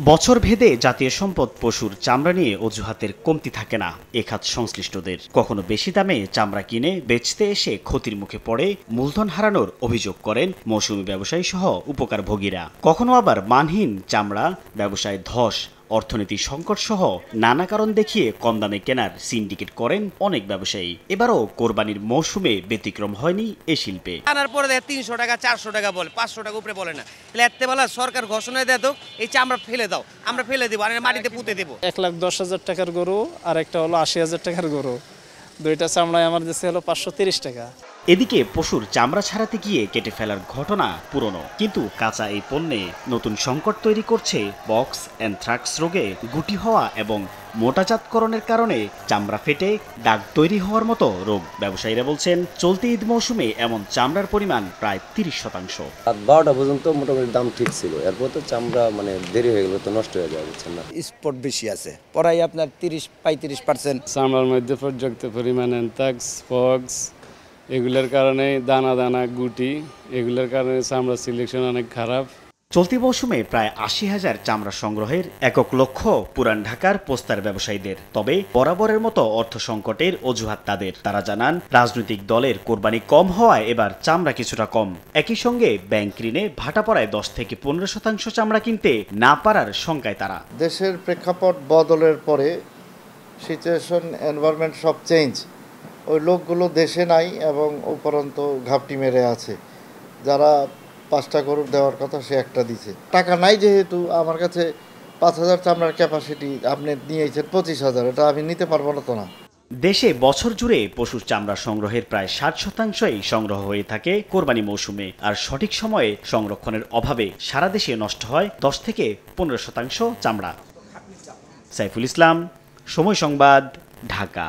বছর ভেদে জাতীয় সম্পদ পশুর চামড়া নিয়ে অজুহাতের কমতি থাকে না এ খাত সংশ্লিষ্টদের। কখনো বেশি দামে চামড়া কিনে বেচতে এসে ক্ষতির মুখে পড়ে মূলধন হারানোর অভিযোগ করেন মৌসুমী ব্যবসায়ী সহ উপকারভোগীরা। কখনো আবার মানহীন চামড়া ব্যবসায় ধস, অর্থনীতি সংকট সহ নানা কারণ দেখিয়ে কম দামে কেনার সিন্ডিকেট করেন অনেক ব্যবসায়ী। এবারও কোরবানির মৌসুমে ব্যতিক্রম হয়নি এ শিল্পে। আনার পরে ৩০০ টাকা 400 টাকা বলে, 500 টাকা উপরে বলে না। এতে বলা সরকার ঘোষণা দেয় তো এই চামড়া ফেলে দাও, আমরা ফেলে দেবো আর মাটিতে পুঁতে দেবো। 1,10,000 টাকার গরু আর একটা হলো 80,000 টাকার গরু, দুইটা চামড়ায় আমার দিচ্ছে হলো 530 টাকা। এদিকে পশুর চামড়া ছাড়াতে গিয়ে কেটে ফেলার ঘটনা পুরনো, কিন্তু কাঁচা এই পণ্যে নতুন সংকট তৈরি করছে বক্স অ্যানথ্রাক্স রোগে গুটি হওয়া এবং মোটাজাতকরণের কারণে চামড়া ফেটে দাগ তৈরি হওয়ার মতো রোগ। ব্যবসায়ীরা বলছেন চলতি ঈদ মৌসুমে এমন চামড়ার পরিমাণ প্রায় 30%। রাত 12টা পর্যন্ত মোটামুটি দাম ঠিক ছিল, এরপর তো চামড়া দেরি হয়ে গেল, তো নষ্ট হয়ে যাওয়া বুঝছেন না। স্পট বেশি আছে, পরাই আপনার 30-35%। চামড়ার মধ্যে পর্যাপ্ত পরিমাণ অ্যানথ্রাক্স, পক্স এগুলোর কারণে দানা দানা গুটি, এগুলোর কারণে চামড়া সিলেকশন অনেক খারাপ। চলতি মৌসুমে প্রায় 80,000 চামড়া সংগ্রহের একক লক্ষ্য পুরান ঢাকার পোস্তার ব্যবসায়ীদের। তবে বরাবরের মতো অর্থ সংকটের অজুহাত তাদের। তারা জানান রাজনৈতিক দলের কোরবানি কম হওয়ায় এবার চামড়া কিছুটা কম। একই সঙ্গে ব্যাংক ঋণে ভাটা পড়ায় 10 থেকে 15% চামড়া কিনতে না পারার শঙ্কায় তারা। দেশের প্রেক্ষাপট বদলের পরে সিচুয়েশন, এনভায়রনমেন্ট সব চেঞ্জ। ওই লোকগুলো দেশে নাই এবং উপরন্ত ঘাপটি মেরে আছে। যারা 5টা গরু দেওয়ার কথা সে একটা দিছে, টাকা নাই যেহেতু। আমার কাছে 5,000 চামড়ার ক্যাপাসিটি, আপনি নিয়েছেন 25,000, এটা আমি নিতে পারবো না তো না। দেশে বছর জুড়ে পশুর চামড়া সংগ্রহের প্রায় 60%ই সংগ্রহ হয়ে থাকে কোরবানি মৌসুমে। আর সঠিক সময়ে সংরক্ষণের অভাবে সারা দেশে নষ্ট হয় 10 থেকে 15% চামড়া। সাইফুল ইসলাম, সময় সংবাদ, ঢাকা।